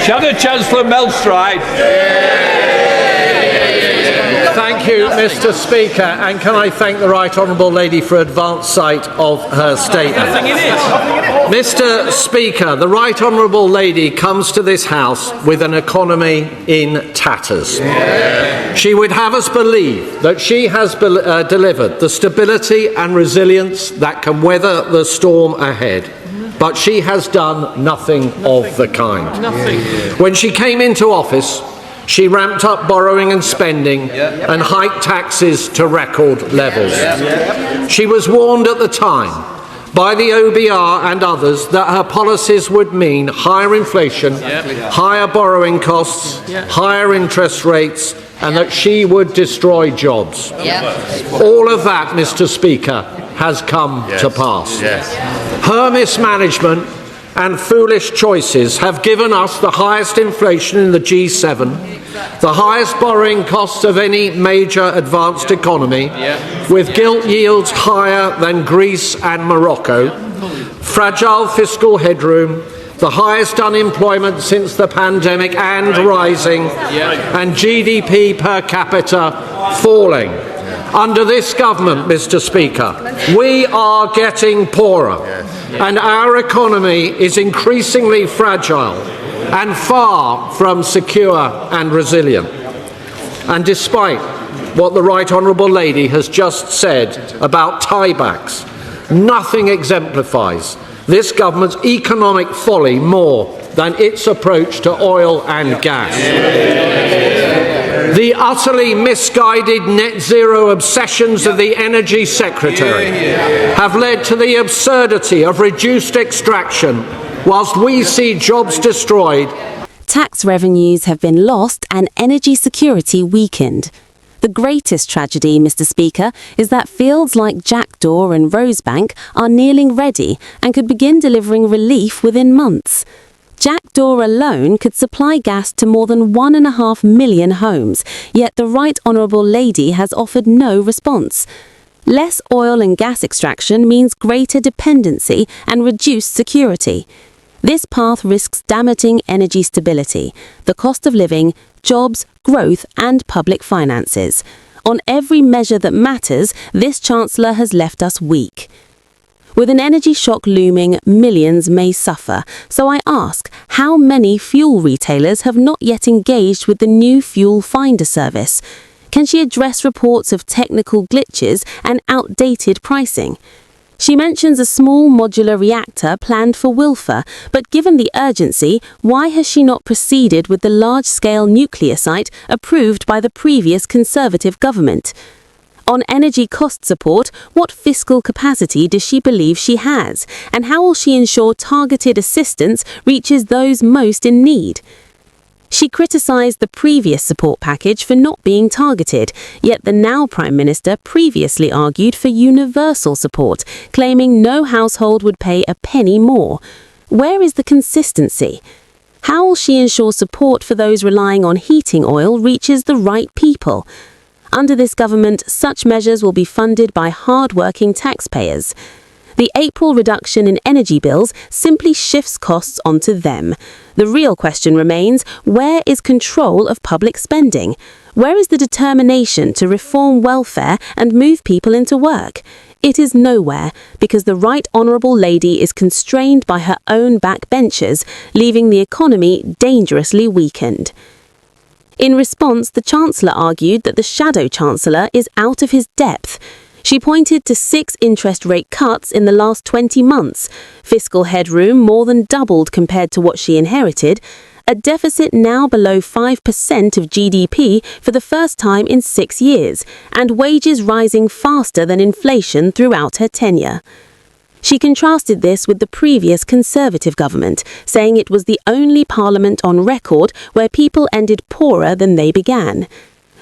Shadow-Chancellor Melstride. Thank you, Mr. Speaker, and can I thank the Right Honourable Lady for advance sight of her statement. Mr. Speaker, the Right Honourable Lady comes to this House with an economy in tatters. She would have us believe that she has delivered the stability and resilience that can weather the storm ahead. But she has done nothing of the kind. When she came into office, she ramped up borrowing and spending and hiked taxes to record levels. She was warned at the time by the OBR and others that her policies would mean higher inflation, higher borrowing costs, higher interest rates, and that she would destroy jobs. All of that, Mr. Speaker, has come to pass. Her mismanagement and foolish choices have given us the highest inflation in the G7, the highest borrowing costs of any major advanced economy, with gilt yields higher than Greece and Morocco, fragile fiscal headroom, the highest unemployment since the pandemic and rising, and GDP per capita falling. Under this government, Mr. Speaker, we are getting poorer, and our economy is increasingly fragile and far from secure and resilient. And despite what the Right Honourable Lady has just said about tiebacks, nothing exemplifies this government's economic folly more than its approach to oil and gas. The utterly misguided net zero obsessions of the Energy Secretary have led to the absurdity of reduced extraction, whilst we see jobs destroyed. Tax revenues have been lost and energy security weakened. The greatest tragedy, Mr. Speaker, is that fields like Jackdaw and Rosebank are nearly ready and could begin delivering relief within months. Jackdaw alone could supply gas to more than 1.5 million homes, yet the Right Honourable Lady has offered no response. Less oil and gas extraction means greater dependency and reduced security. This path risks damaging energy stability, the cost of living, jobs, growth and public finances. On every measure that matters, this Chancellor has left us weak. With an energy shock looming, millions may suffer. So I ask, how many fuel retailers have not yet engaged with the new fuel finder service? Can she address reports of technical glitches and outdated pricing? She mentions a small modular reactor planned for Wilfer, but given the urgency, why has she not proceeded with the large-scale nuclear site approved by the previous Conservative government? On energy cost support, what fiscal capacity does she believe she has? And how will she ensure targeted assistance reaches those most in need? She criticised the previous support package for not being targeted, yet the now Prime Minister previously argued for universal support, claiming no household would pay a penny more. Where is the consistency? How will she ensure support for those relying on heating oil reaches the right people? Under this government, such measures will be funded by hard-working taxpayers. The April reduction in energy bills simply shifts costs onto them. The real question remains, where is control of public spending? Where is the determination to reform welfare and move people into work? It is nowhere, because the Right Honourable Lady is constrained by her own backbenchers, leaving the economy dangerously weakened. In response, the Chancellor argued that the Shadow Chancellor is out of his depth. She pointed to 6 interest rate cuts in the last 20 months, fiscal headroom more than doubled compared to what she inherited, a deficit now below 5% of GDP for the first time in 6 years, and wages rising faster than inflation throughout her tenure. She contrasted this with the previous Conservative government, saying it was the only parliament on record where people ended poorer than they began.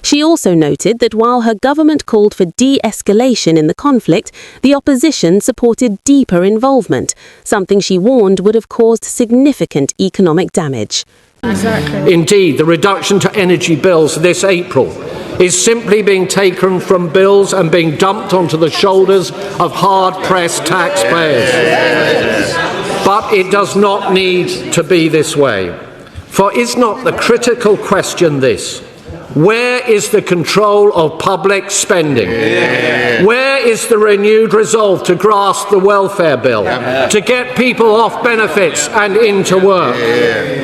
She also noted that while her government called for de-escalation in the conflict, the opposition supported deeper involvement, something she warned would have caused significant economic damage. Indeed, the reduction to energy bills this April is simply being taken from bills and being dumped onto the shoulders of hard-pressed taxpayers. But it does not need to be this way. For is not the critical question this? Where is the control of public spending? Where is the renewed resolve to grasp the welfare bill, to get people off benefits and into work?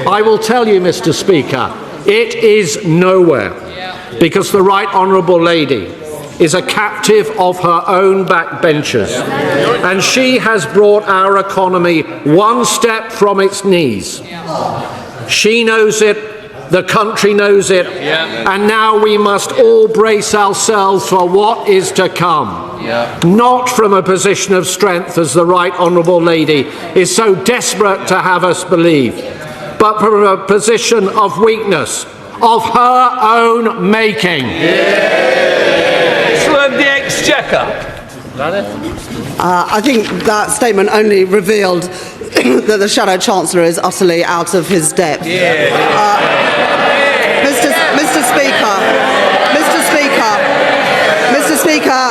I will tell you, Mr. Speaker, it is nowhere, because the Right Honourable Lady is a captive of her own backbenchers, and she has brought our economy one step from its knees. She knows it, the country knows it, and now we must all brace ourselves for what is to come. Not from a position of strength, as the Right Honourable Lady is so desperate to have us believe, but from a position of weakness, of her own making. Chancellor of the Exchequer. I think that statement only revealed that the Shadow Chancellor is utterly out of his depth. Mr. Speaker,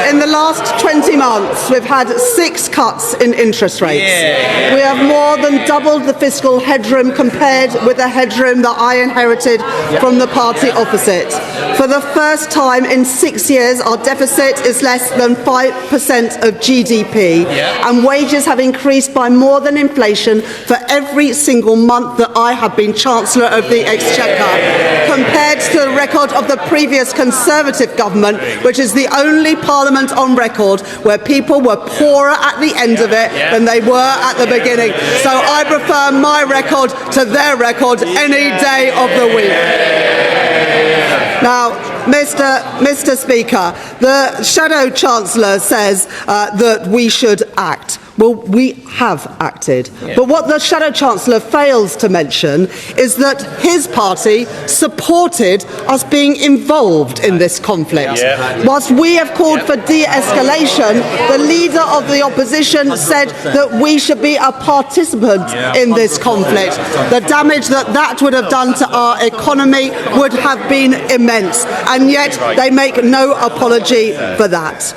in the last 20 months, we've had 6 cuts in interest rates. We have more than doubled the fiscal headroom compared with the headroom that I inherited from the party opposite. For the first time in 6 years, our deficit is less than 5% of GDP, and wages have increased by more than inflation for every single month that I have been Chancellor of the Exchequer, compared to the record of the previous Conservative government, which is the only parliament on record where people were poorer at the end of it than they were at the beginning. So I prefer my record to their record any day of the week. Now, Mr. Speaker, the Shadow Chancellor says that we should act. Well, we have acted. But what the Shadow Chancellor fails to mention is that his party supported us being involved in this conflict. Whilst we have called for de-escalation, the Leader of the Opposition said that we should be a participant in this conflict. The damage that would have done to our economy would have been immense, and yet they make no apology for that.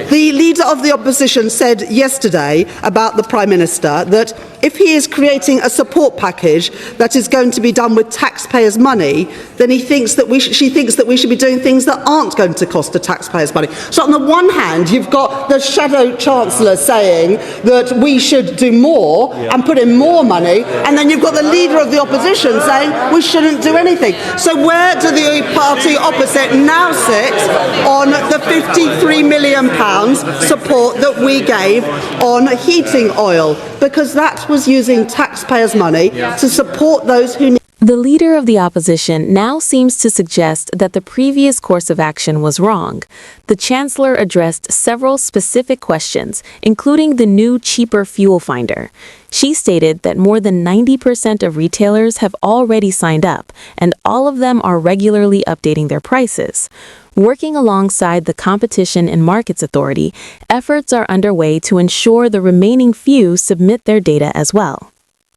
The Leader of the Opposition said yesterday about the Prime Minister that if he is creating a support package that is going to be done with taxpayers' money, then she thinks that we should be doing things that aren't going to cost the taxpayers' money. So on the one hand, you've got the Shadow Chancellor saying that we should do more and put in more money, and then you've got the Leader of the Opposition saying we shouldn't do anything. So where do the party opposite now sit on the £53 million support that we gave on heating oil? Because that was using taxpayers' money to support those who need. The Leader of the Opposition now seems to suggest that the previous course of action was wrong. The Chancellor addressed several specific questions, including the new cheaper fuel finder. She stated that more than 90% of retailers have already signed up, and all of them are regularly updating their prices. Working alongside the Competition and Markets Authority, efforts are underway to ensure the remaining few submit their data as well.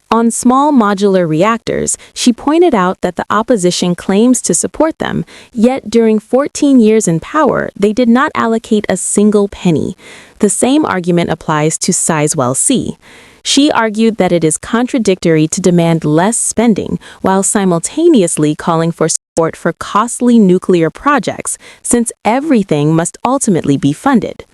On small modular reactors, she pointed out that the opposition claims to support them, yet during 14 years in power, they did not allocate a single penny. The same argument applies to Sizewell C. She argued that it is contradictory to demand less spending while simultaneously calling for support for costly nuclear projects, since everything must ultimately be funded.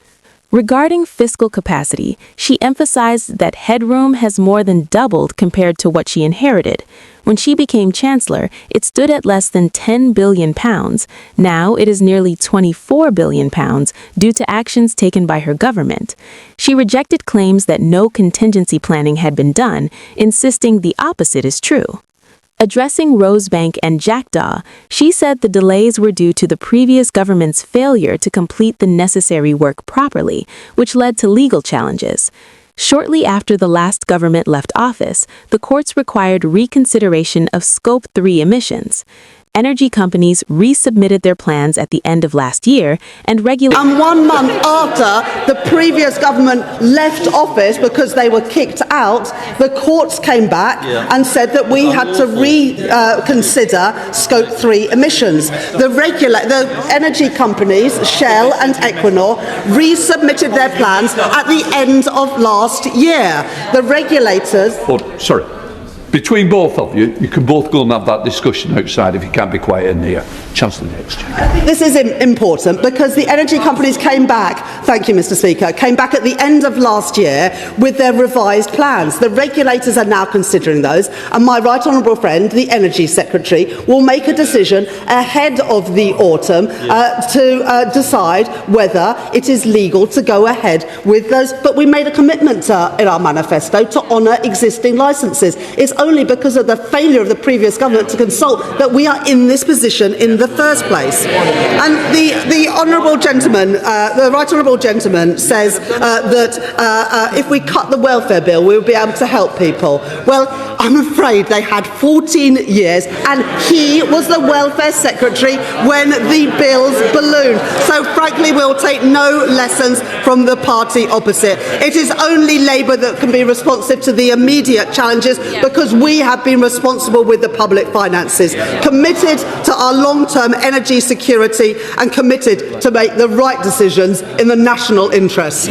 Regarding fiscal capacity, she emphasized that headroom has more than doubled compared to what she inherited. When she became Chancellor, it stood at less than £10 billion. Now it is nearly £24 billion due to actions taken by her government. She rejected claims that no contingency planning had been done, insisting the opposite is true. Addressing Rosebank and Jackdaw, she said the delays were due to the previous government's failure to complete the necessary work properly, which led to legal challenges. Shortly after the last government left office, the courts required reconsideration of Scope 3 emissions. Energy companies resubmitted their plans at the end of last year and And 1 month after the previous government left office because they were kicked out, the courts came back and said that we had to reconsider Scope 3 emissions. The energy companies, Shell and Equinor, resubmitted their plans at the end of last year. The regulators... Between both of you, you can both go and have that discussion outside if you can't be quiet in here. Chancellor of the Exchequer. This is important because the energy companies came back, thank you Mr Speaker, came back at the end of last year with their revised plans. The regulators are now considering those, and my right honourable friend, the Energy Secretary, will make a decision ahead of the autumn to decide whether it is legal to go ahead with those. But we made a commitment in our manifesto to honour existing licences. It's only because of the failure of the previous government to consult that we are in this position in the first place. And the honourable gentleman, the right honourable gentleman, says that if we cut the welfare bill, we will be able to help people. Well, I'm afraid they had 14 years, and he was the welfare secretary when the bills ballooned. So, frankly, we'll take no lessons from the party opposite. It is only Labour that can be responsive to the immediate challenges because we have been responsible with the public finances, committed to our long-term energy security and committed to make the right decisions in the national interest.